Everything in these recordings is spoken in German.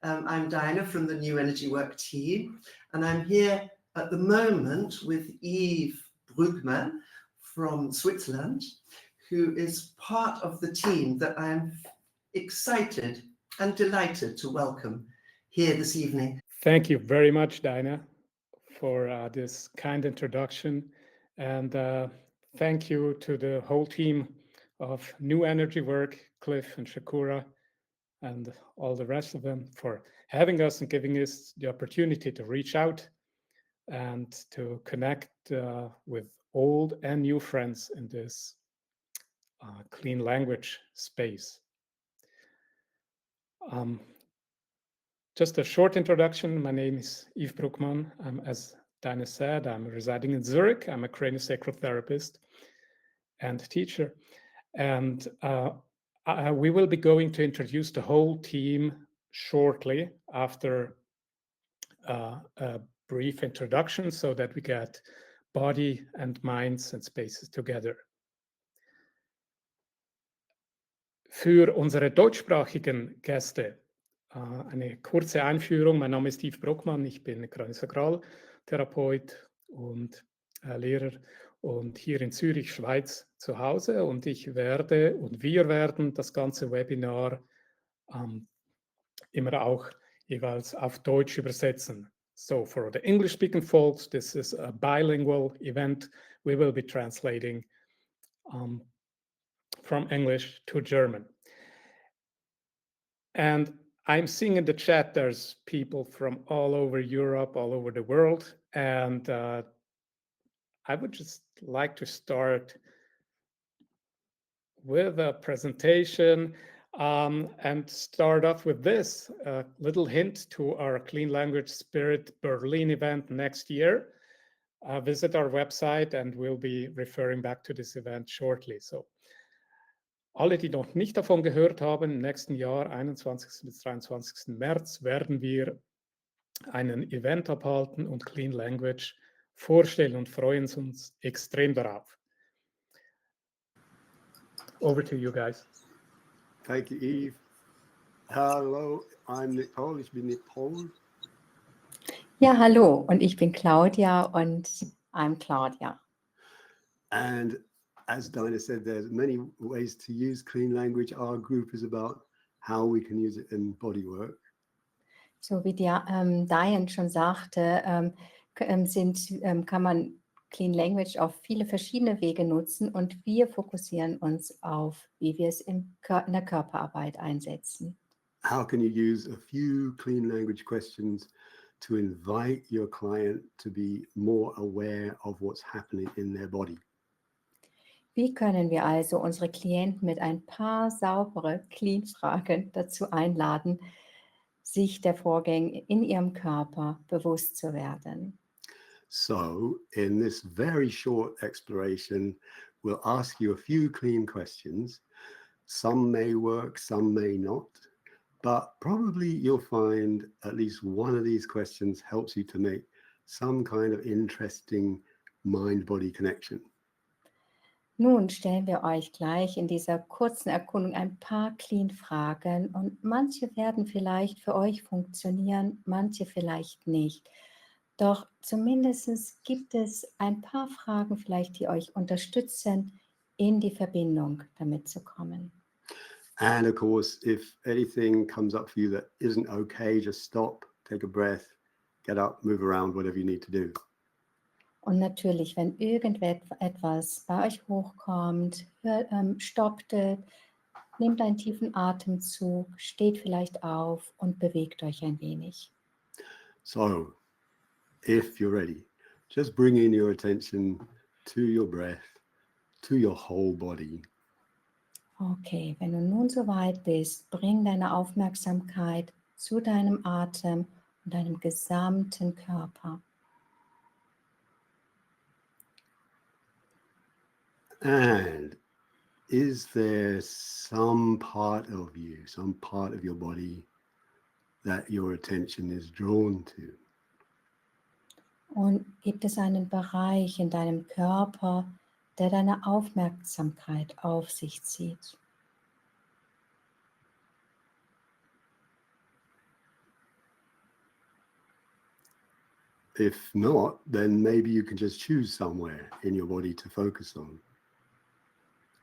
I'm Diana from the New Energy Work team, and I'm here at the moment with Yves Brugman from Switzerland, who is part of the team that I'm excited and delighted to welcome here this evening. Thank you very much, Dinah, for this kind introduction. And thank you to the whole team of New Energy Work, Cliff and Shakura, and all the rest of them for having us and giving us the opportunity to reach out and to connect with old and new friends in this clean language space. Just a short introduction. My name is Yves Brugman. As Dinah said, I'm residing in Zurich. I'm a craniosacral therapist and teacher. And we will be going to introduce the whole team shortly after a brief introduction so that we get body and minds and spaces together. Für unsere deutschsprachigen Gäste eine kurze Einführung. Mein Name ist Yves Brugman, ich bin Craniosacral-Therapeut und Lehrer und hier in Zürich, Schweiz zu Hause, und wir werden das ganze Webinar immer auch jeweils auf Deutsch übersetzen. So for the English-speaking folks, this is a bilingual event. We will be translating from English to German. And I'm seeing in the chat there's people from all over Europe, all over the world, and I would just like to start with a presentation and start off with this little hint to our Clean Language Spirit Berlin event next year. Visit our website and we'll be referring back to this event shortly. So, alle, die noch nicht davon gehört haben, im nächsten Jahr, 21. bis 23. März, werden wir einen Event abhalten und Clean Language vorstellen und freuen uns extrem darauf. Over to you guys. Thank you, Yves. Hello, I'm Nicole. Ich bin Nicole. Ja, hallo, und ich bin Claudia und I'm Claudia. And as Dinah said, there's many ways to use clean language. Our group is about how we can use it in bodywork. So wie Diane schon sagte, kann man Clean Language auf viele verschiedene Wege nutzen, und wir fokussieren uns auf, wie wir es in der Körperarbeit einsetzen. How can you use a few clean language questions to invite your client to be more aware of what's happening in their body? Wie können wir also unsere Klienten mit ein paar saubere Clean-Fragen dazu einladen, sich der Vorgänge in ihrem Körper bewusst zu werden? So, in this very short exploration, we'll ask you a few clean questions. Some may work, some may not, but probably you'll find at least one of these questions helps you to make some kind of interesting mind-body connection. Nun stellen wir euch gleich in dieser kurzen Erkundung ein paar Clean-Fragen, und manche werden vielleicht für euch funktionieren, manche vielleicht nicht. Doch zumindest gibt es ein paar Fragen vielleicht, die euch unterstützen, in die Verbindung damit zu kommen. And of course, if anything comes up for you that isn't okay, just stop, take a breath, get up, move around, whatever you need to do. Und natürlich, wenn irgendetwas bei euch hochkommt, stoppt, nehmt einen tiefen Atemzug, steht vielleicht auf und bewegt euch ein wenig. So, if you're ready, just bring in your attention to your breath, to your whole body. Okay, wenn du nun soweit bist, bring deine Aufmerksamkeit zu deinem Atem und deinem gesamten Körper. And is there some part of you, some part of your body that your attention is drawn to? Und gibt es einen Bereich in deinem Körper, der deine Aufmerksamkeit auf sich zieht? if not, then maybe you can just choose somewhere in your body to focus on.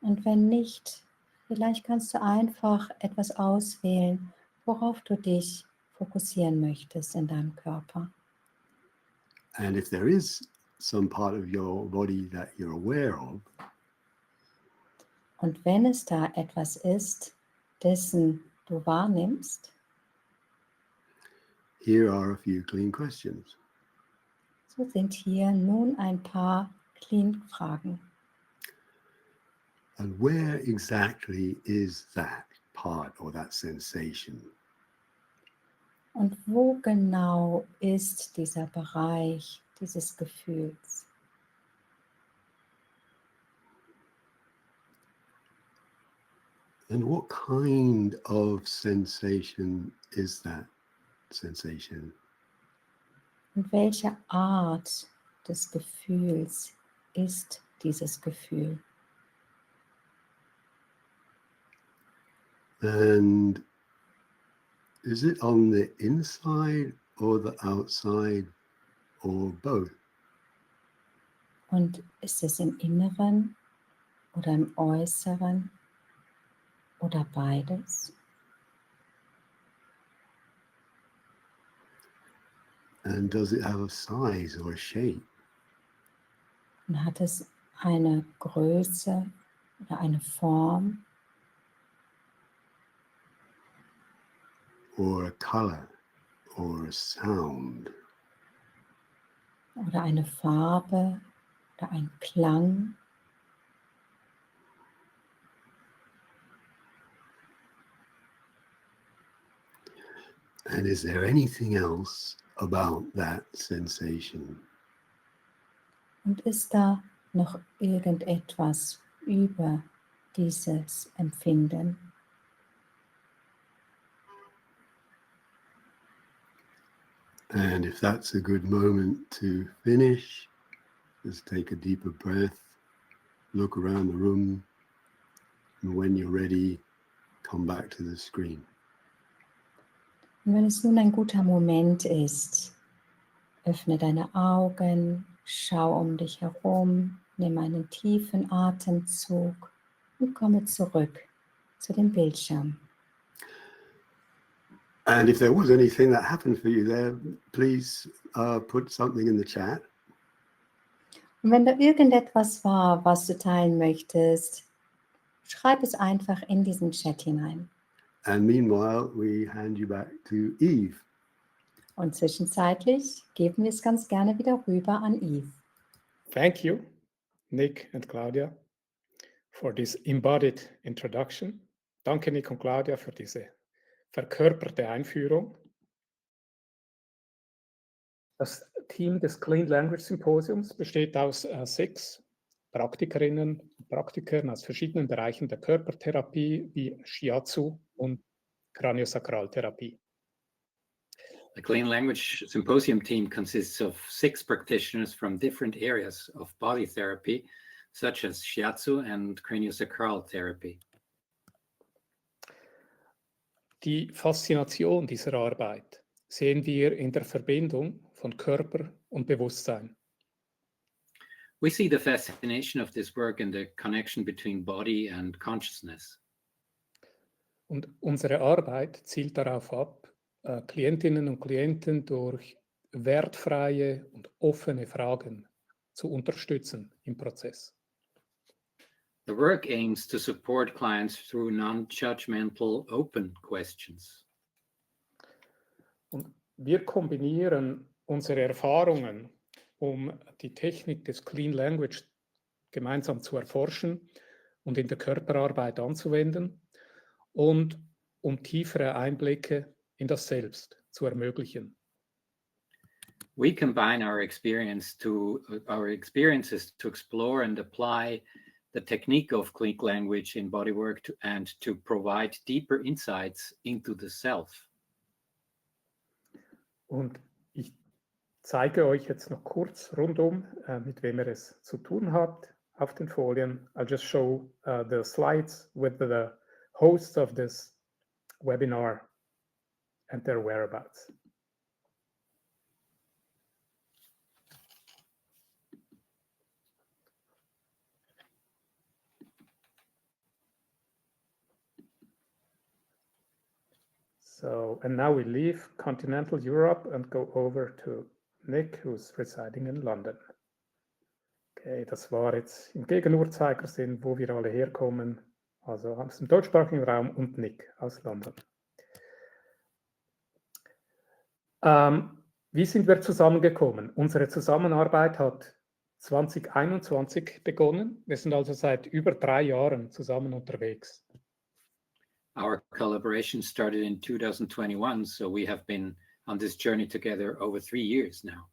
Und wenn nicht, vielleicht kannst du einfach etwas auswählen, worauf du dich fokussieren möchtest in deinem Körper. And if there is some part of your body that you're aware of, Und wenn es da etwas ist, dessen du wahrnimmst, here are a few clean questions. so sind hier nun ein paar Clean-Fragen. And where exactly is that part or that sensation? Und wo genau ist dieser Bereich dieses Gefühls? And what kind of sensation is that sensation? Und welche Art des Gefühls ist dieses Gefühl? And is it on the inside or the outside or both? Und ist es im Inneren oder im Äußeren oder beides? And does it have a size or a shape? Und hat es eine Größe oder eine Form Or a color or a sound? oder eine Farbe oder ein Klang? And is there anything else about that sensation? Und ist da noch irgendetwas über dieses Empfinden? And if that's a good moment to finish, just take a deeper breath, look around the room, and when you're ready, come back to the screen. Und wenn es nun ein guter Moment ist, öffne deine Augen, schau um dich herum, nimm einen tiefen Atemzug und komme zurück zu dem Bildschirm. And if there was anything that happened for you there, please put something in the chat. Und wenn da irgendetwas war, was du teilen möchtest, schreib es einfach in diesen Chat hinein. And meanwhile, we hand you back to Eve. Und zwischenzeitlich geben wir es ganz gerne wieder rüber an Yves. Thank you, Nick and Claudia, for this embodied introduction. Danke, Nick und Claudia, für diese verkörperte Einführung. Das Team des Clean Language Symposiums besteht aus 6 Praktikerinnen und Praktikern aus verschiedenen Bereichen der Körpertherapie wie Shiatsu und Craniosacral-Therapie. The Clean Language Symposium team consists of 6 practitioners from different areas of body therapy, such as Shiatsu and Craniosacral-Therapie. Die Faszination dieser Arbeit sehen wir in der Verbindung von Körper und Bewusstsein. We see the fascination of this work in the connection between body and consciousness. Und unsere Arbeit zielt darauf ab, Klientinnen und Klienten durch wertfreie und offene Fragen zu unterstützen im Prozess. The work aims to support clients through non-judgmental, open questions. Und wir kombinieren unsere Erfahrungen, um die Technik des Clean Language gemeinsam zu erforschen und in der Körperarbeit anzuwenden und um tiefere Einblicke in das Selbst zu ermöglichen. We combine our experiences to explore and apply the technique of Clean Language in bodywork and to provide deeper insights into the self. Und ich zeige euch jetzt noch kurz rundum, mit wem ihr es zu tun habt auf den Folien. I'll just show the slides with the hosts of this webinar and their whereabouts. So, and now we leave continental Europe and go over to Nick, who's residing in London. Okay, das war jetzt im Gegenuhrzeigersinn, wo wir alle herkommen. Also aus dem deutschsprachigen Raum und Nick aus London. Wie sind wir zusammengekommen? Unsere Zusammenarbeit hat 2021 begonnen. Wir sind also seit über 3 Jahren zusammen unterwegs. Our collaboration started in 2021, so we have been on this journey together over 3 years now.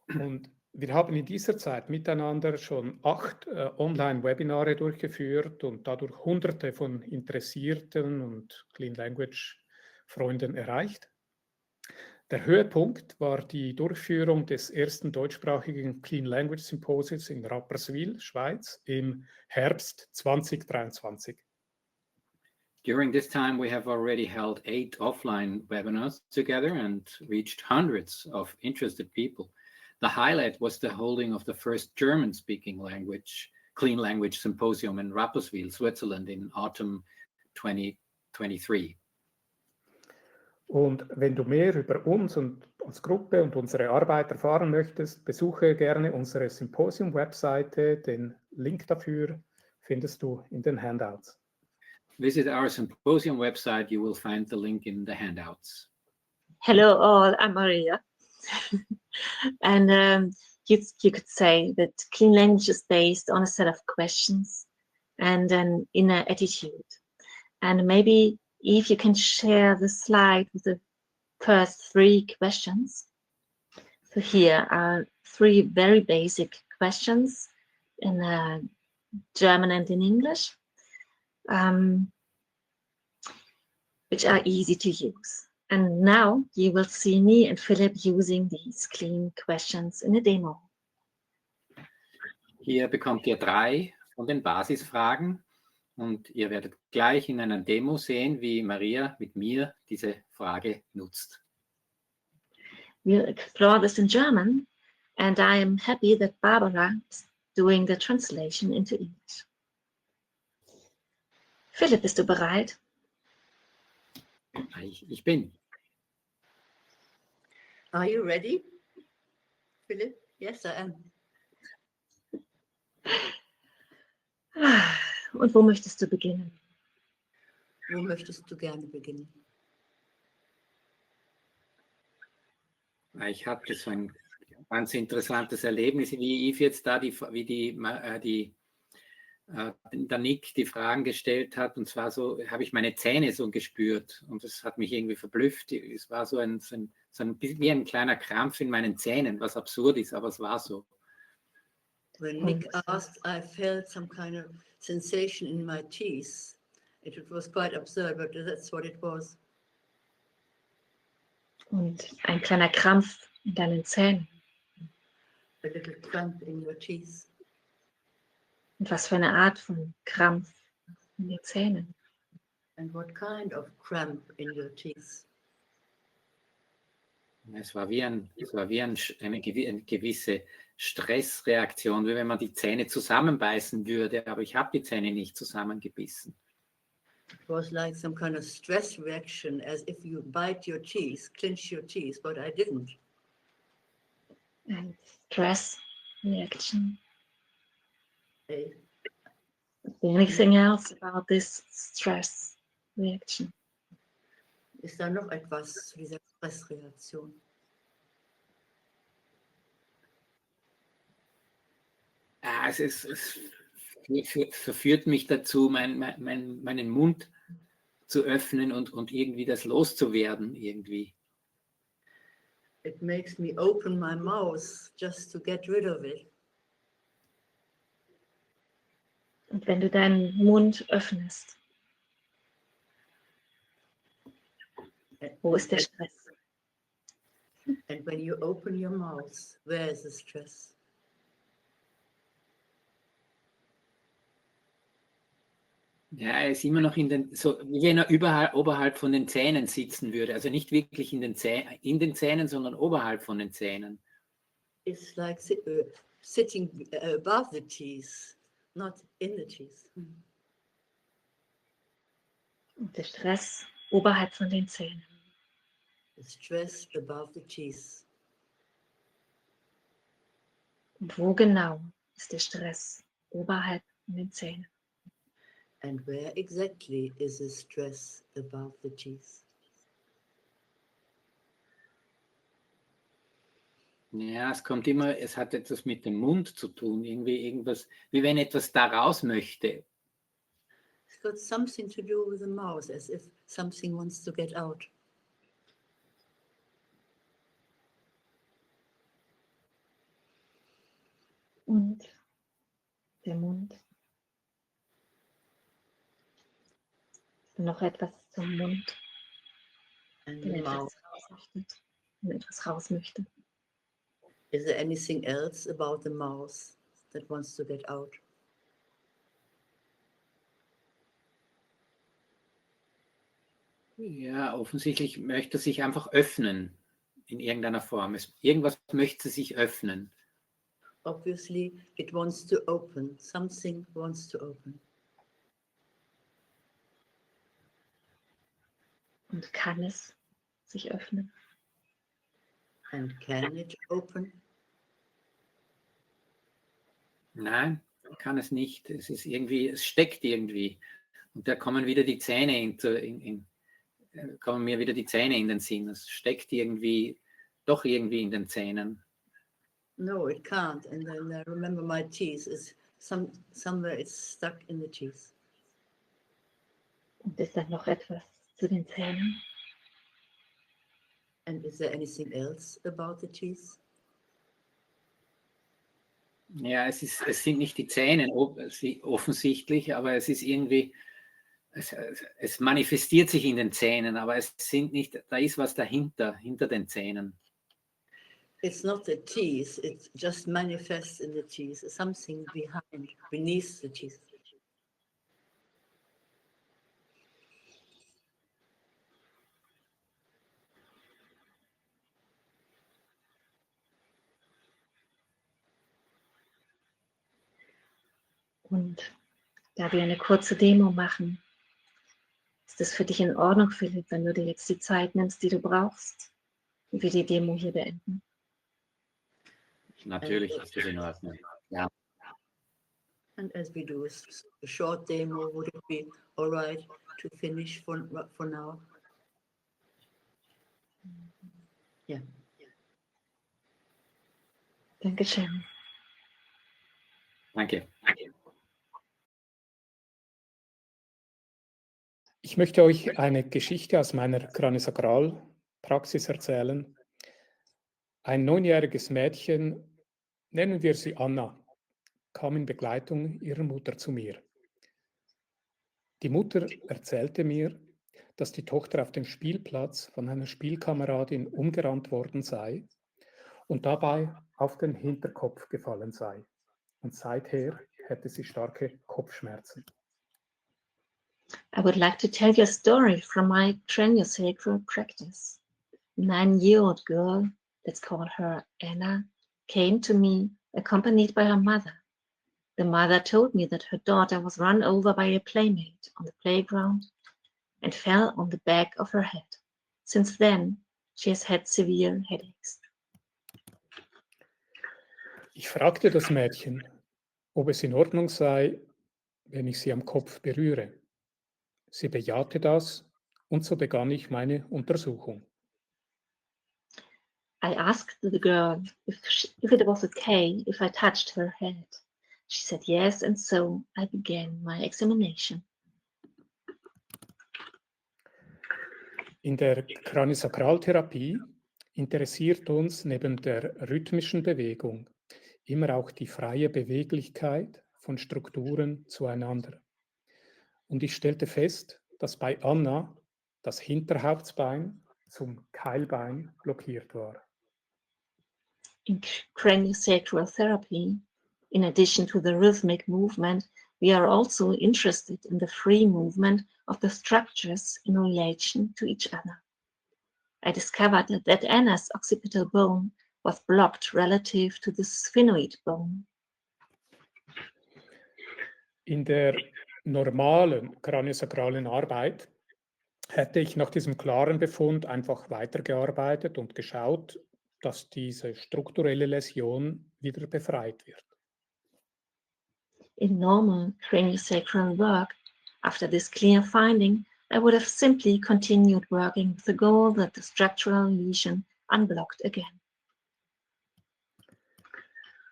Und wir haben in dieser Zeit miteinander schon 8 Online-Webinare durchgeführt und dadurch Hunderte von Interessierten und Clean Language-Freunden erreicht. Der Höhepunkt war die Durchführung des ersten deutschsprachigen Clean Language Symposiums in Rapperswil, Schweiz, im Herbst 2023. During this time, we have already held 8 offline webinars together and reached hundreds of interested people. The highlight was the holding of the first German-speaking Clean Language Symposium in Rapperswil, Switzerland in autumn 2023. Und wenn du mehr über uns und als Gruppe und unsere Arbeit erfahren möchtest, besuche gerne unsere Symposium-Webseite. Den Link dafür findest du in den Handouts. Visit our symposium website. You will find the link in the handouts. Hello all, I'm Maria. And you could say that clean language is based on a set of questions and an inner attitude. And maybe if you can share the slide with the first 3 questions. So here are 3 very basic questions in German and in English, which are easy to use. And now you will see me and Philip using these clean questions in a demo. Hier bekommt ihr 3 von den Basisfragen und ihr werdet gleich in einer Demo sehen, wie Maria mit mir diese Frage nutzt. We'll explore this in German, and I am happy that Barbara is doing the translation into English. Philipp, bist du bereit? Ich bin. Are you ready, Philip? Yes, I am. Und wo möchtest du beginnen? Wo möchtest du gerne beginnen? Ich hatte so ein ganz interessantes Erlebnis, wie Yves jetzt da der Nick die Fragen gestellt hat, und zwar so habe ich meine Zähne so gespürt und das hat mich irgendwie verblüfft. Es war so ein wie ein kleiner Krampf in meinen Zähnen, was absurd ist, aber es war so. When Nick asked, I felt some kind of sensation in my teeth. It was quite absurd, but that's what it was. Und ein kleiner Krampf in deinen Zähnen. A little cramp in your teeth. Und was für eine Art von Krampf in den Zähnen? And what kind of cramp in your teeth? Es war wie eine gewisse Stressreaktion, wie wenn man die Zähne zusammenbeißen würde, aber ich habe die Zähne nicht zusammengebissen. It was like some kind of stress reaction, as if you bite your teeth, clench your teeth, but I didn't. And stress reaction. Hey. Anything else about this stress reaction? Ist da noch etwas zu dieser Stressreaktion? Es verführt mich dazu, meinen Mund zu öffnen und irgendwie das loszuwerden irgendwie. It makes me open my mouth just to get rid of it. Und wenn du deinen Mund öffnest, wo ist der Stress? And when you open your mouth, where is the stress? Ja, er ist immer noch so wie wenn er oberhalb von den Zähnen sitzen würde. Also nicht wirklich in den Zähnen, sondern oberhalb von den Zähnen. It's like sitting above the teeth, not in the teeth. Und der Stress oberhalb von den Zähnen. The stress above the teeth. Und wo genau ist der Stress oberhalb von den Zähnen? And where exactly is the stress above the teeth? Ja, es kommt immer, es hat etwas mit dem Mund zu tun, irgendwie irgendwas, wie wenn etwas da raus möchte. It's got something to do with the mouth, as if something wants to get out. Und der Mund. Ist da noch etwas zum Mund, And wenn the mouth. etwas raus möchte? Wenn etwas raus möchte. Is there anything else about the mouth that wants to get out? Ja, offensichtlich möchte sich einfach öffnen in irgendeiner Form. Irgendwas möchte sich öffnen. Obviously, it wants to open. Something wants to open. Und kann es sich öffnen? And can it open? Nein, kann es nicht. Es ist irgendwie, es steckt irgendwie. Und da kommen wieder die Zähne kommen mir wieder die Zähne in den Sinn. Es steckt irgendwie, doch irgendwie in den Zähnen. No, it can't. And then I remember my teeth is somewhere it's stuck in the teeth. Und ist da noch etwas zu den Zähnen? And is there anything else about the teeth? Ja, es sind nicht die Zähne offensichtlich, aber es ist irgendwie, es manifestiert sich in den Zähnen, aber es sind nicht, da ist was dahinter, hinter den Zähnen. It's not the teeth, it just manifests in the teeth. Something beneath the teeth. Und da wir eine kurze Demo machen, ist es für dich in Ordnung, Philipp, wenn du dir jetzt die Zeit nimmst, die du brauchst, und wir die Demo hier beenden? Natürlich ist das in Ordnung. Ja. And as we do a short demo, would it be all right to finish for now? Yeah. Dankeschön. Danke. Ich möchte euch eine Geschichte aus meiner Craniosacral-Praxis erzählen. Ein 9-jähriges Mädchen, nennen wir sie Anna, kam in Begleitung ihrer Mutter zu mir. Die Mutter erzählte mir, dass die Tochter auf dem Spielplatz von einer Spielkameradin umgerannt worden sei und dabei auf den Hinterkopf gefallen sei. Und seither hätte sie starke Kopfschmerzen. I would like to tell you a story from my craniosacral practice. A 9-year-old girl, let's call her Anna, came to me accompanied by her mother. The mother told me that her daughter was run over by a playmate on the playground and fell on the back of her head. Since then, she has had severe headaches. Ich fragte das Mädchen, ob es in Ordnung sei, wenn ich sie am Kopf berühre. Sie bejahte das und so begann ich meine Untersuchung. I asked the girl if it was okay if I touched her head. She said yes, and so I began my examination. In der Craniosacral-Therapie interessiert uns neben der rhythmischen Bewegung immer auch die freie Beweglichkeit von Strukturen zueinander. Und ich stellte fest, dass bei Anna das Hinterhauptsbein zum Keilbein blockiert war. In Craniosacral-Therapie, in addition to the rhythmic movement, we are also interested in the free movement of the structures in relation to each other. I discovered that Anna's occipital bone was blocked relative to the sphenoid bone. In der normalen kraniosakralen Arbeit hätte ich nach diesem klaren Befund einfach weitergearbeitet und geschaut, dass diese strukturelle Läsion wieder befreit wird. In normal craniosacral work, after this clear finding, I would have simply continued working with the goal that the structural lesion unblocked again.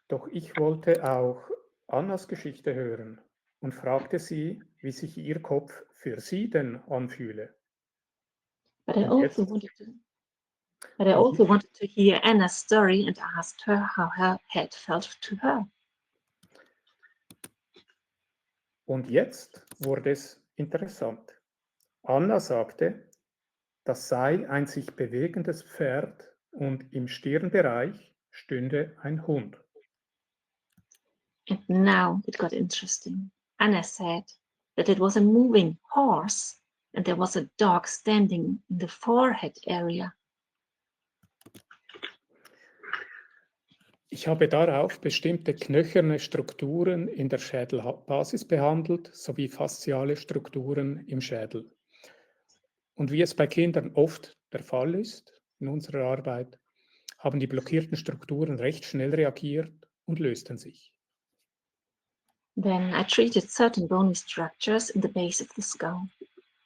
Doch ich wollte auch Annas Geschichte hören und fragte sie, wie sich ihr Kopf für sie denn anfühle. But I Und also wanted to hear Anna's story and asked her how her head felt to her. Und jetzt wurde es interessant. Anna sagte, das sei ein sich bewegendes Pferd und im Stirnbereich stünde ein Hund. And now it got interesting. Anna said that it was a moving horse and there was a dog standing in the forehead area. Ich habe darauf bestimmte knöcherne Strukturen in der Schädelbasis behandelt, sowie fasziale Strukturen im Schädel. Und wie es bei Kindern oft der Fall ist in unserer Arbeit, haben die blockierten Strukturen recht schnell reagiert und lösten sich. Then I treated certain bony structures in the base of the skull,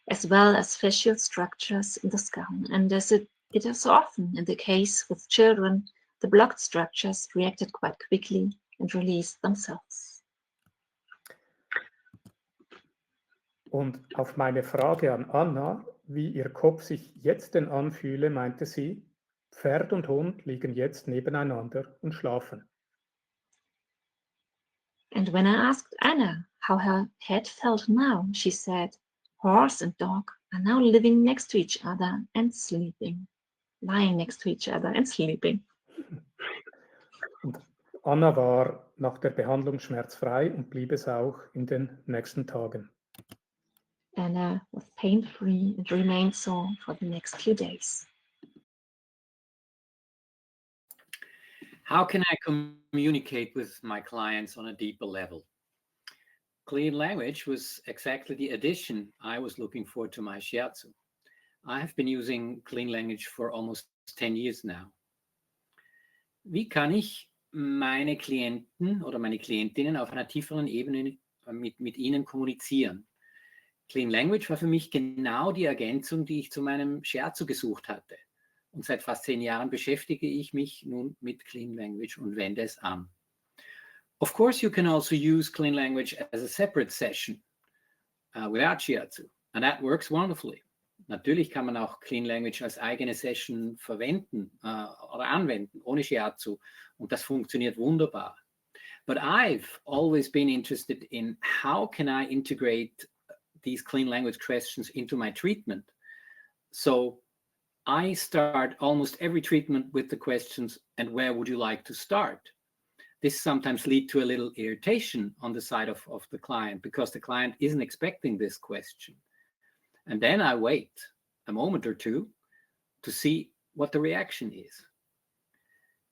as well as fascial structures in the skull. And as it is often in the case with children, the blocked structures reacted quite quickly and released themselves. Und auf meine Frage an Anna, wie ihr Kopf sich jetzt denn anfühle, meinte sie, Pferd und Hund liegen jetzt nebeneinander und schlafen. And when I asked Anna how her head felt now, she said, horse and dog are now living next to each other and sleeping, lying next to each other and sleeping. Und Anna war nach der Behandlung schmerzfrei und blieb es auch in den nächsten Tagen. Anna was pain-free and remained so for the next few days. How can I communicate with my clients on a deeper level? Clean language was exactly the addition I was looking for to my Shiatsu. I have been using clean language for almost 10 years now. Wie kann ich meine Klienten oder meine Klientinnen auf einer tieferen Ebene mit ihnen kommunizieren? Clean Language war für mich genau die Ergänzung, die ich zu meinem Shiatsu gesucht hatte. Und seit fast 10 Jahren beschäftige ich mich nun mit Clean Language und wende es an. Of course, you can also use Clean Language as a separate session without Shiatsu, and that works wonderfully. Natürlich kann man auch Clean Language als eigene Session verwenden oder anwenden, ohne Shiatsu, und das funktioniert wunderbar. But I've always been interested in how can I integrate these clean language questions into my treatment. So I start almost every treatment with the questions, and where would you like to start? This sometimes leads to a little irritation on the side of the client because the client isn't expecting this question. And then I wait a moment or two to see what the reaction is.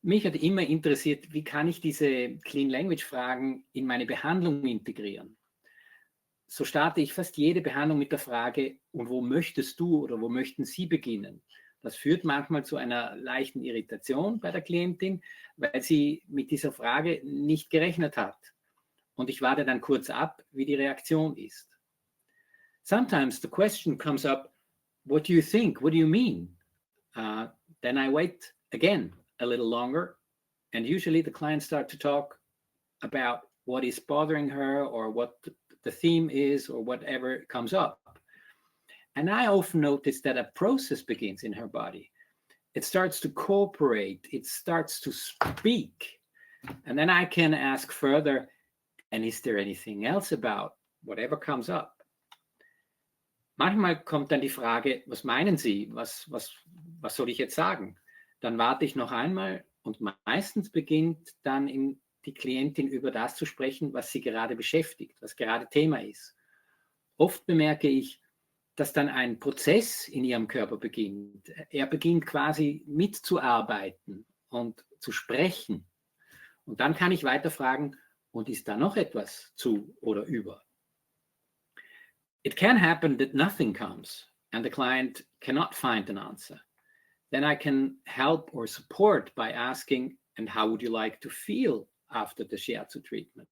Mich hat immer interessiert, wie kann ich diese Clean Language Fragen in meine Behandlung integrieren? So starte ich fast jede Behandlung mit der Frage, und wo möchtest du oder wo möchten Sie beginnen? Das führt manchmal zu einer leichten Irritation bei der Klientin, weil sie mit dieser Frage nicht gerechnet hat. Und ich warte dann kurz ab, wie die Reaktion ist. Sometimes the question comes up, what do you think? What do you mean? Then I wait again a little longer, and usually the clients start to talk about what is bothering her or what the theme is or whatever comes up. And I often notice that a process begins in her body. It starts to cooperate, it starts to speak. And then I can ask further, and is there anything else about whatever comes up? Manchmal kommt dann die Frage, was meinen Sie? Was soll ich jetzt sagen? Dann warte ich noch einmal und meistens beginnt dann die Klientin über das zu sprechen, was sie gerade beschäftigt, was gerade Thema ist. Oft bemerke ich, dass dann ein Prozess in ihrem Körper beginnt. Er beginnt quasi mitzuarbeiten und zu sprechen. Und dann kann ich weiter fragen, und ist da noch etwas zu oder über? It can happen that nothing comes, and the client cannot find an answer, then I can help or support by asking, and how would you like to feel after the shiatsu treatment?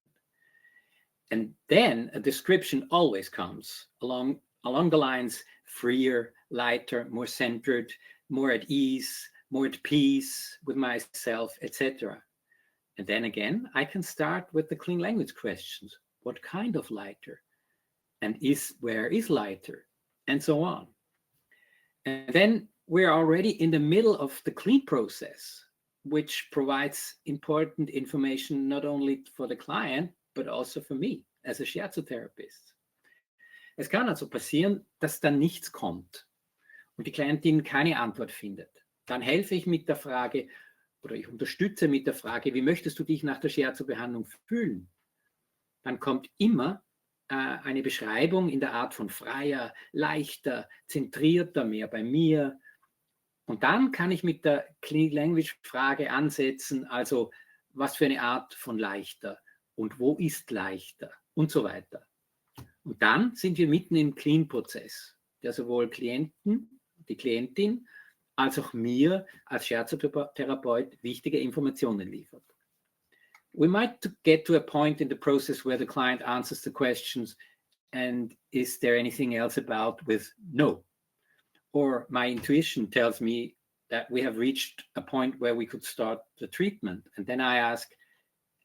And then a description always comes along the lines freer, lighter, more centered, more at ease, more at peace with myself, etc. And then again, I can start with the clean language questions. What kind of lighter? And where is lighter? And so on. And then we're already in the middle of the clean process, which provides important information not only for the client, but also for me as a Shiatsu-Therapist. Es kann also passieren, dass dann nichts kommt und die Klientin keine Antwort findet. Dann helfe ich mit der Frage oder ich unterstütze mit der Frage, wie möchtest du dich nach der Shiatsu-Behandlung fühlen? Dann kommt immer eine Beschreibung in der Art von freier, leichter, zentrierter, mehr bei mir. Und dann kann ich mit der Clean Language Frage ansetzen, also was für eine Art von leichter und wo ist leichter und so weiter. Und dann sind wir mitten im Clean-Prozess, der sowohl die Klientin, als auch mir als Shiatsu-Therapeut wichtige Informationen liefert. We might get to a point in the process where the client answers the questions, and is there anything else about with no? Or my intuition tells me that we have reached a point where we could start the treatment. And then I ask,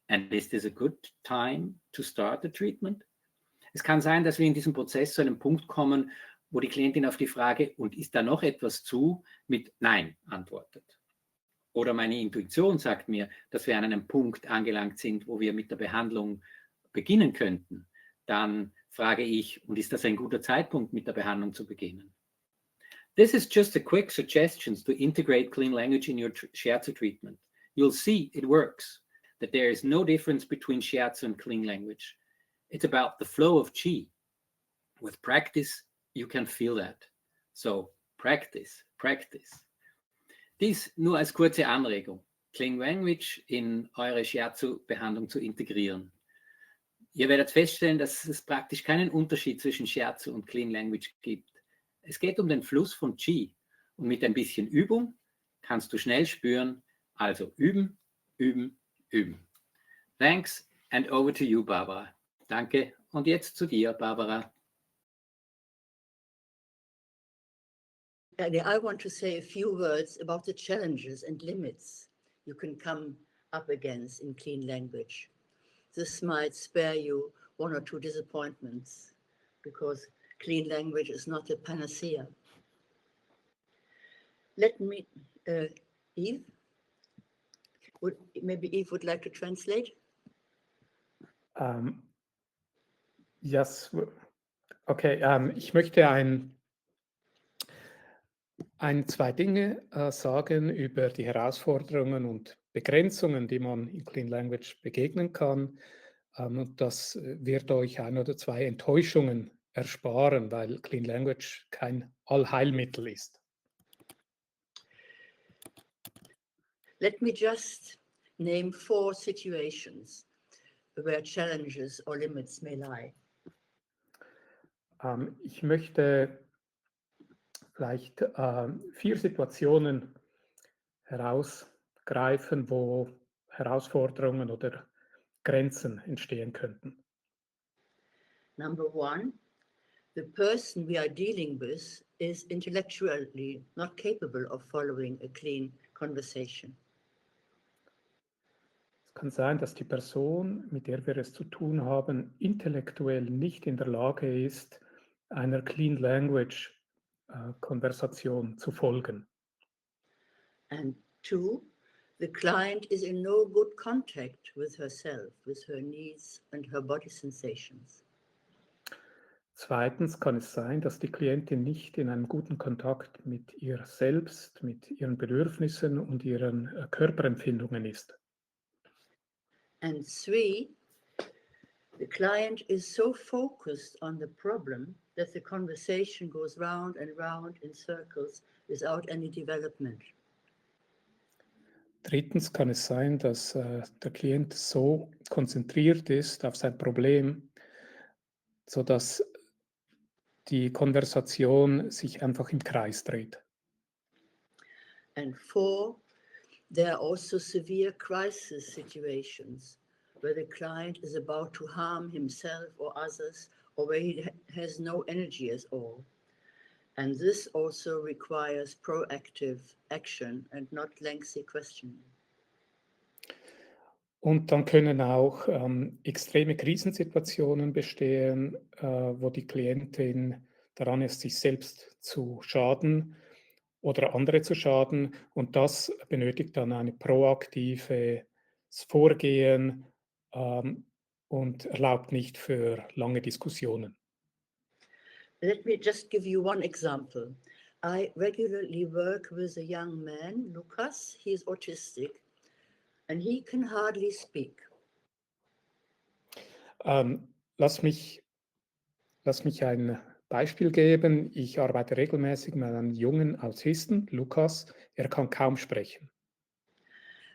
and is this a good time to start the treatment? Es kann sein, dass wir in diesem Prozess zu einem Punkt kommen, wo die Klientin auf die Frage, und ist da noch etwas zu, mit Nein antwortet. Oder meine Intuition sagt mir, dass wir an einem Punkt angelangt sind, wo wir mit der Behandlung beginnen könnten. Dann frage ich, und ist das ein guter Zeitpunkt, mit der Behandlung zu beginnen? This is just a quick suggestion to integrate clean language in your shiatsu treatment. You'll see it works, that there is no difference between shiatsu and clean language. It's about the flow of chi. With practice, you can feel that. So practice, practice. Dies nur als kurze Anregung, Clean Language in eure Shiatsu-Behandlung zu integrieren. Ihr werdet feststellen, dass es praktisch keinen Unterschied zwischen Shiatsu und Clean Language gibt. Es geht um den Fluss von Qi und mit ein bisschen Übung kannst du schnell spüren, also üben, üben, üben. Thanks and over to you, Barbara. Danke und jetzt zu dir, Barbara. I want to say a few words about the challenges and limits you can come up against in clean language. This might spare you one or two disappointments because clean language is not a panacea. Let me, Eve, maybe Eve would like to translate? Yes, okay, ich möchte zwei Dinge sagen über die Herausforderungen und Begrenzungen, die man in Clean Language begegnen kann. Und das wird euch ein oder zwei Enttäuschungen ersparen, weil Clean Language kein Allheilmittel ist. Let me just name 4 situations where challenges or limits may lie. Ich möchte vielleicht 4 Situationen herausgreifen, wo Herausforderungen oder Grenzen entstehen könnten. Number 1, the person we are dealing with is intellectually not capable of following a clean conversation. Es kann sein, dass die Person, mit der wir es zu tun haben, intellektuell nicht in der Lage ist, einer Clean Language Konversation zu folgen. And 2, the client is in no good contact with herself, with her needs and her body sensations. Zweitens kann es sein, dass die Klientin nicht in einem guten Kontakt mit ihr selbst, mit ihren Bedürfnissen und ihren Körperempfindungen ist. And 3, the client is so focused on the problem that the conversation goes round and round in circles without any development. Drittens kann es sein, dass der Klient so konzentriert ist auf sein Problem, sodass die Konversation sich einfach im Kreis dreht. And 4, there are also severe crisis situations where the client is about to harm himself or others, or where he has no energy at all. And this also requires proactive action and not lengthy questioning. Und dann können auch extreme Krisensituationen bestehen, wo die Klientin daran ist, sich selbst zu schaden oder andere zu schaden. Und das benötigt dann ein proaktives Vorgehen und erlaubt nicht für lange Diskussionen. Let me just give you one example. I regularly work with a young man, Lucas. He is autistic and he can hardly speak. Lass mich ein Beispiel geben. Ich arbeite regelmäßig mit einem jungen Autisten, Lukas. Er kann kaum sprechen.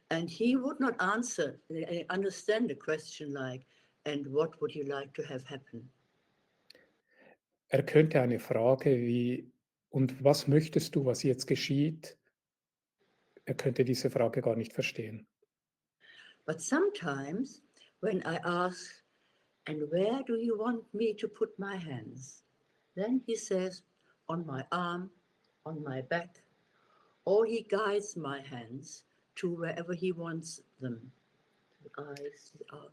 And he would not understand a question like, and what would you like to have happen? Er könnte eine Frage wie, und was möchtest du, was jetzt geschieht? Er könnte diese Frage gar nicht verstehen. But sometimes when I ask, and where do you want me to put my hands? Then he says, on my arm, on my back, or he guides my hands to wherever he wants them. The eyes, the arm.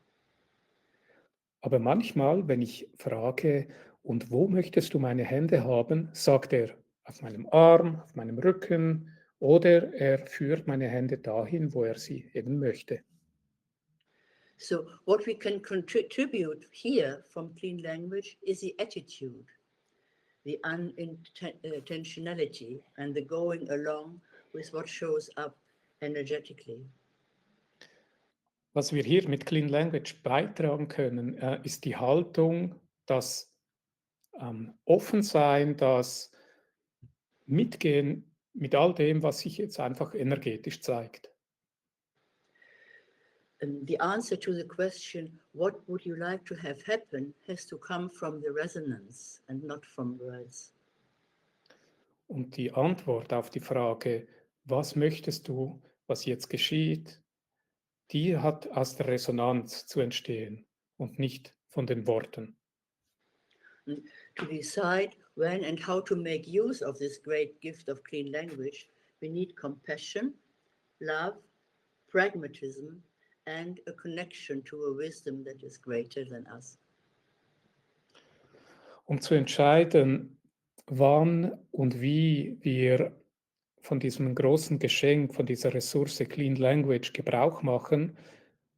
Aber manchmal, wenn ich frage, und wo möchtest du meine Hände haben, sagt er, auf meinem Arm, auf meinem Rücken, oder er führt meine Hände dahin, wo er sie eben möchte. So what we can contribute here from clean language is the attitude, the unintentionality, and the going along with what shows up energetically. Was wir hier mit Clean Language beitragen können, ist die Haltung, das Offensein, das Mitgehen mit all dem, was sich jetzt einfach energetisch zeigt. And the answer to the question, what would you like to have happen, has to come from the resonance and not from words. Und die Antwort auf die Frage, was möchtest du, was jetzt geschieht, die hat aus der Resonanz zu entstehen und nicht von den Worten. And to decide when and how to make use of this great gift of clean language, we need compassion, love, pragmatism, and a connection to a wisdom that is greater than us. Um zu entscheiden, wann und wie wir von diesem großen Geschenk, von dieser Ressource Clean Language Gebrauch machen,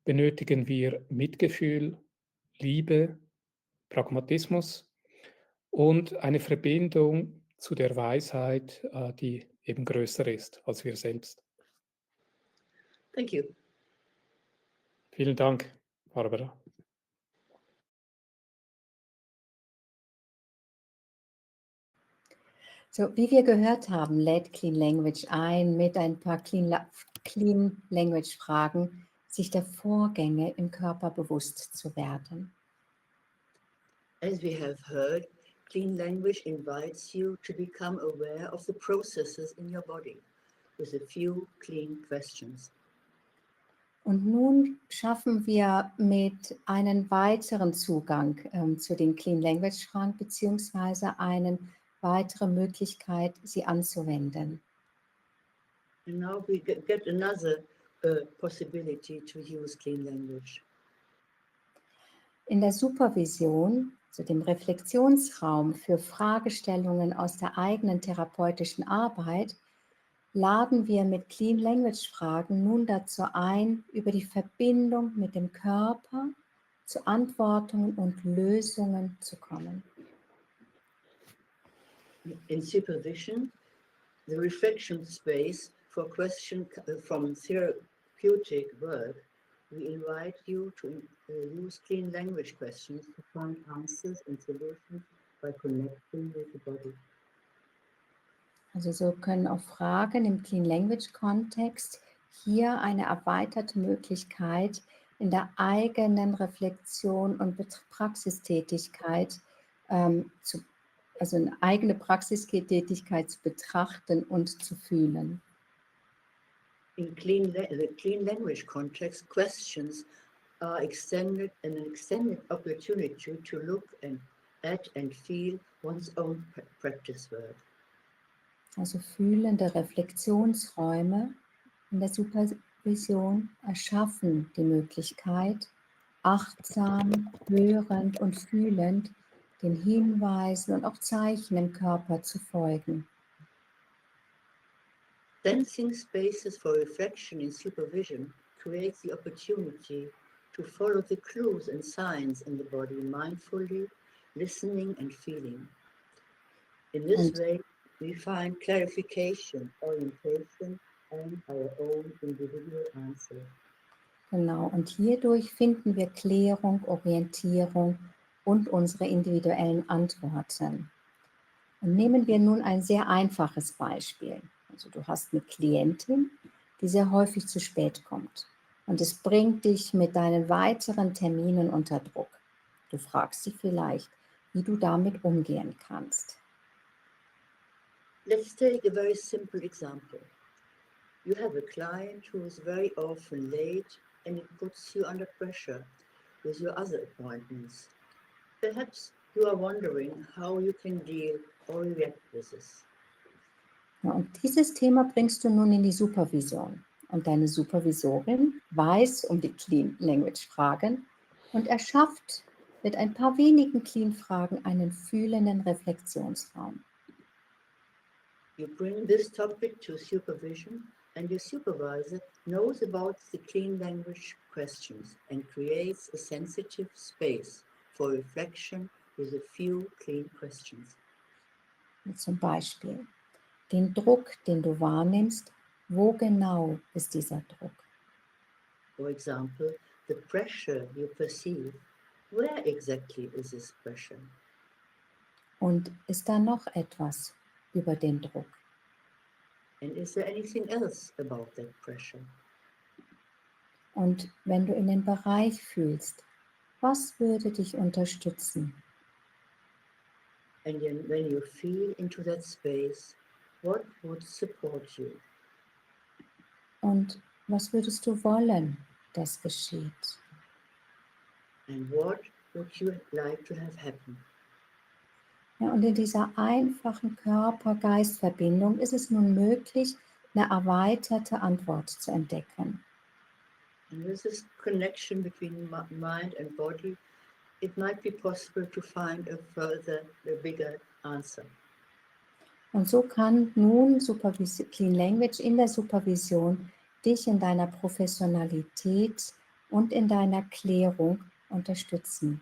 benötigen wir Mitgefühl, Liebe, Pragmatismus und eine Verbindung zu der Weisheit, die eben größer ist als wir selbst. Thank you. Vielen Dank, Barbara. So, wie wir gehört haben, lädt Clean Language ein, mit ein paar Clean Language Fragen sich der Vorgänge im Körper bewusst zu werden. As we have heard, clean language invites you to become aware of the processes in your body with a few clean questions. Und nun schaffen wir mit einen weiteren Zugang zu den Clean Language Fragen beziehungsweise eine weitere Möglichkeit, sie anzuwenden. And now we get another possibility to use clean language. In der Supervision, zu dem Reflexionsraum für Fragestellungen aus der eigenen therapeutischen Arbeit, laden wir mit Clean Language Fragen nun dazu ein, über die Verbindung mit dem Körper zu Antworten und Lösungen zu kommen. In supervision, the reflection space for questions from therapeutic work, we invite you to use clean language questions to find answers and solutions by connecting with the body. Also so können auch Fragen im Clean Language Kontext hier eine erweiterte Möglichkeit in der eigenen Reflexion und Praxistätigkeit zu also eine eigene Praxistätigkeit zu betrachten und zu fühlen. In the clean language context, questions are an extended opportunity to look at and feel one's own practice work. Also fühlende Reflexionsräume in der Supervision erschaffen die Möglichkeit, achtsam, hörend und fühlend den Hinweisen und auch Zeichen im Körper zu folgen. Sensing spaces for reflection in supervision creates the opportunity to follow the clues and signs in the body mindfully, listening and feeling. In this way, we find clarification, orientation, and our own individual answer. Genau, und hierdurch finden wir Klärung, Orientierung und unsere individuellen Antworten. Und nehmen wir nun ein sehr einfaches Beispiel. Also du hast eine Klientin, die sehr häufig zu spät kommt. Und es bringt dich mit deinen weiteren Terminen unter Druck. Du fragst sie vielleicht, wie du damit umgehen kannst. Let's take a very simple example. You have a client who is very often late and it puts you under pressure with your other appointments. Perhaps you are wondering how you can deal or react with this. Ja, und dieses Thema bringst du nun in die Supervision. Und deine Supervisorin weiß um die Clean Language Fragen und erschafft mit ein paar wenigen Clean Fragen einen fühlenden Reflexionsraum. You bring this topic to supervision and your supervisor knows about the clean language questions and creates a sensitive space for reflection with a few clean questions. Zum Beispiel den Druck, den du wahrnimmst, wo genau ist dieser Druck? For example, the pressure you perceive, where exactly is this pressure? Und ist da noch etwas über den Druck? And is there anything else about that pressure? Und wenn du in den Bereich fühlst, was würde dich unterstützen? And then when you feel into that space, what would support you? Und was würdest du wollen, dass geschieht? And what would you like to have happen? Ja, und in dieser einfachen Körper-Geist-Verbindung ist es nun möglich, eine erweiterte Antwort zu entdecken. And with this connection between mind and body, it might be possible to find a bigger answer. Und so kann nun Clean Language in der Supervision dich in deiner Professionalität und in deiner Klärung unterstützen.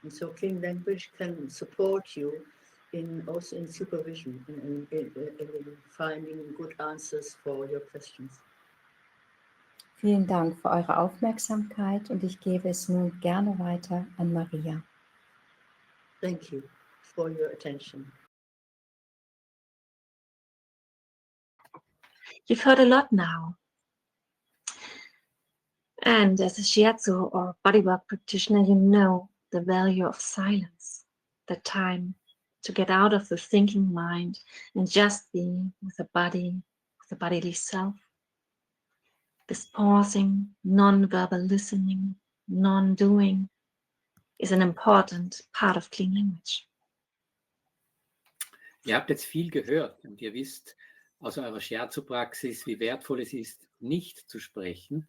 And so clean language can support you also in supervision, in finding good answers for your questions. Vielen Dank für eure Aufmerksamkeit und ich gebe es nun gerne weiter an Maria. Thank you for your attention. You've heard a lot now. And as a Shiatsu or bodywork practitioner, you know the value of silence, the time to get out of the thinking mind and just be with the bodily self. This pausing, non-verbal listening, non-doing is an important part of clean language. Ihr habt jetzt viel gehört und ihr wisst aus eurer Shiatsu-Praxis, wie wertvoll es ist, nicht zu sprechen,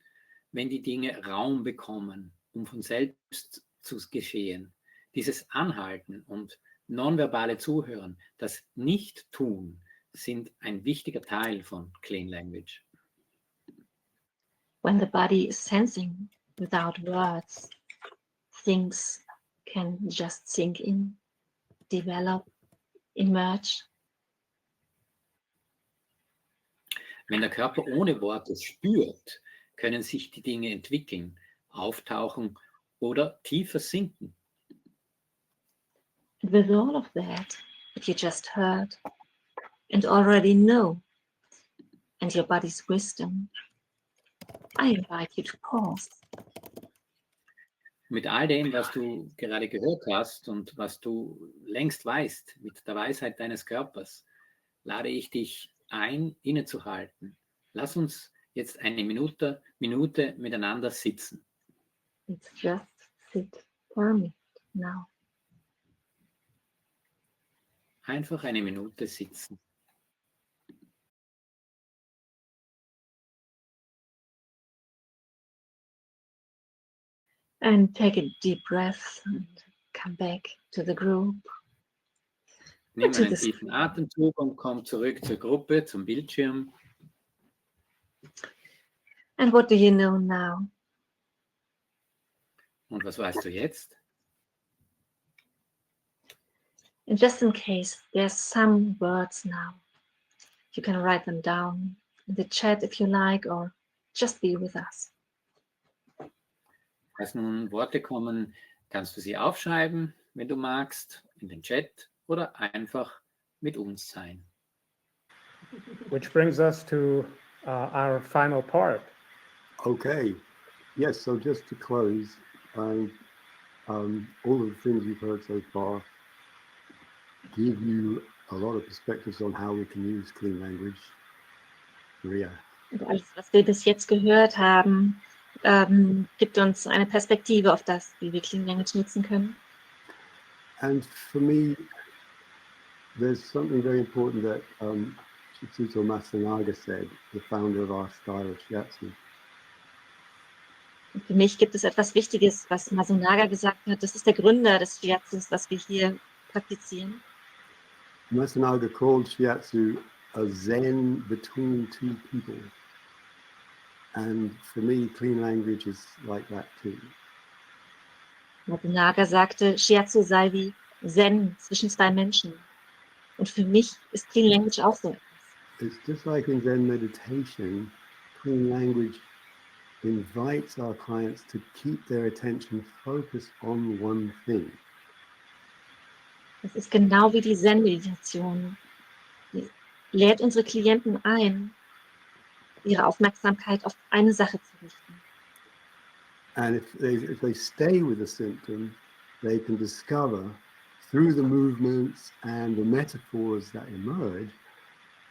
wenn die Dinge Raum bekommen, um von selbst zu geschehen. Dieses Anhalten und nonverbale Zuhören, das Nicht-Tun, sind ein wichtiger Teil von Clean Language. When the body is sensing without words, things can just sink in, develop, emerge. Wenn der Körper ohne Worte spürt, können sich die Dinge entwickeln, auftauchen oder tiefer sinken. And with all of that you just heard and already know, and your body's wisdom, I invite you to pause. Mit all dem, was du gerade gehört hast und was du längst weißt, mit der Weisheit deines Körpers, lade ich dich ein, innezuhalten. Lass uns jetzt eine Minute miteinander sitzen. Let's just sit for a minute now. Einfach eine Minute sitzen. And take a deep breath and come back to the group. Nimm To einen this. tiefen Atemzug und komm zurück zur Gruppe, zum Bildschirm. And what do you know now? Und was weißt du jetzt? And just in case there's some words now, you can write them down in the chat if you like, or just be with us. Falls nun Worte kommen, kannst du sie aufschreiben, wenn du magst, in den Chat oder einfach mit uns sein. Which brings us to our final part. Okay. Yes, so just to close, all of the things you've heard so far give you a lot of perspectives on how we can use clean language. Maria. Und alles, was wir bis jetzt gehört haben, gibt uns eine Perspektive auf das, wie wir Clean Language nutzen können. And for me, there's something very important that Shiatsu Masanaga said, the founder of our style of Shiatsu. Und für mich gibt es etwas Wichtiges, was Masunaga gesagt hat. Das ist der Gründer des Shiatsus, was wir hier praktizieren. Masanaga called Shiatsu a zen between two people. And for me, clean language is like that too. Masunaga sagte, Shiatsu sei wie Zen zwischen zwei Menschen. Und für mich ist Clean Language auch so etwas. It's just like in Zen meditation, clean language invites our clients to keep their attention focused on one thing. Das ist genau wie die Zen-Meditation. Die lädt unsere Klienten ein, ihre Aufmerksamkeit auf eine Sache zu richten. And if they stay with the symptom, they can discover through the movements and the metaphors that emerge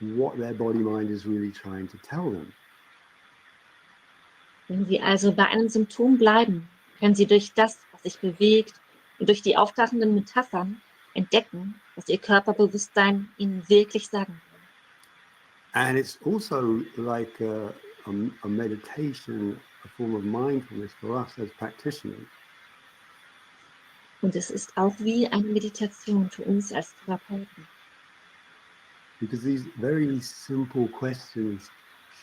what their body-mind is really trying to tell them. Wenn Sie also bei einem Symptom bleiben, können Sie durch das, was sich bewegt und durch die auftauchenden Metaphern entdecken, was Ihr Körperbewusstsein Ihnen wirklich sagen will. And it's also like a meditation, a form of mindfulness for us as practitioners. Und es ist auch wie eine Meditation für uns als Therapeuten. Because these very simple questions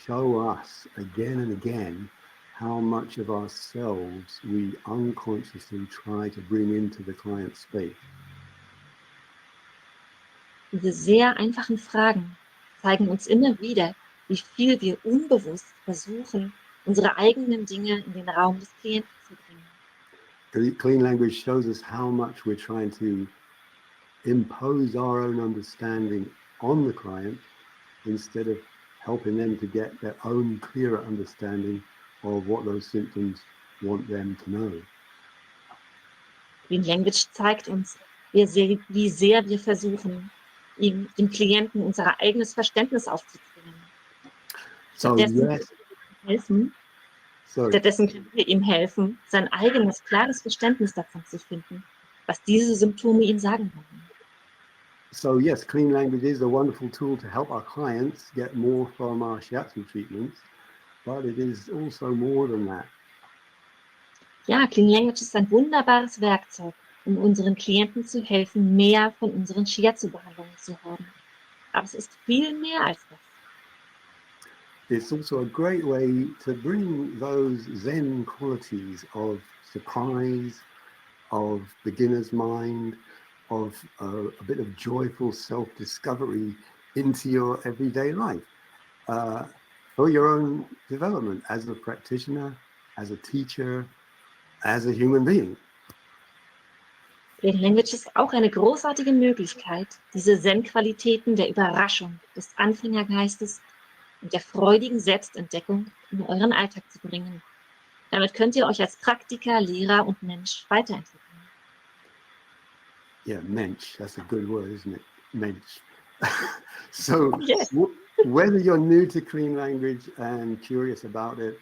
show us again and again how much of ourselves we unconsciously try to bring into the client's space. Diese sehr einfachen Fragen zeigen uns immer wieder, wie viel wir unbewusst versuchen, unsere eigenen Dinge in den Raum des Klienten zu bringen. Clean language shows us how much we're trying to impose our own understanding on the client instead of helping them to get their own clearer understanding of what those symptoms want them to know. Clean Language zeigt uns, wie sehr wir versuchen, dem Klienten unser eigenes Verständnis aufzuzwingen. Stattdessen können wir ihm helfen, sein eigenes, klares Verständnis davon zu finden, was diese Symptome ihm sagen wollen. So yes, clean language is a wonderful tool to help our clients get more from our Shiatsu treatments, but it is also more than that. Ja, Clean Language ist ein wunderbares Werkzeug, um unseren Klienten zu helfen, mehr von unseren Shiatsu-Behandlungen zu haben. Aber es ist viel mehr als das. It's also a great way to bring those Zen qualities of surprise, of beginner's mind, of a bit of joyful self-discovery into your everyday life for your own development as a practitioner, as a teacher, as a human being. Clean Language ist auch eine großartige Möglichkeit, diese Zen-Qualitäten der Überraschung, des Anfängergeistes und der freudigen Selbstentdeckung in euren Alltag zu bringen. Damit könnt ihr euch als Praktiker, Lehrer und Mensch weiterentwickeln. Yeah, Mensch, that's a good word, isn't it? Mensch. So Yes. whether you're new to clean language and curious about it,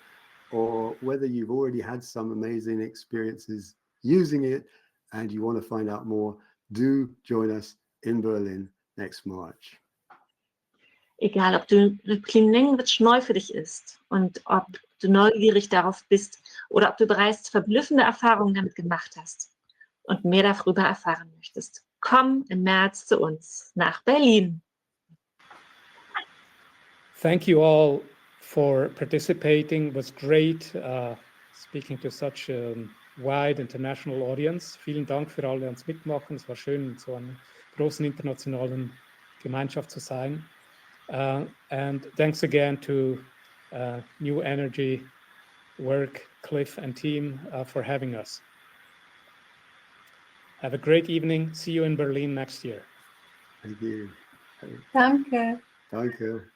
or whether you've already had some amazing experiences using it and you want to find out more, do join us in Berlin next March. Egal, ob du Clean Language neu für dich ist und ob du neugierig darauf bist oder ob du bereits verblüffende Erfahrungen damit gemacht hast und mehr darüber erfahren möchtest, komm im März zu uns nach Berlin. Thank you all for participating. It was great speaking to such a wide international audience. Vielen Dank für alle, die uns mitmachen. Es war schön, in so einer großen internationalen Gemeinschaft zu sein. And thanks again to New Energy Work, Cliff and team for having us. Have a great evening. See you in Berlin next year. Thank you. Danke. Danke.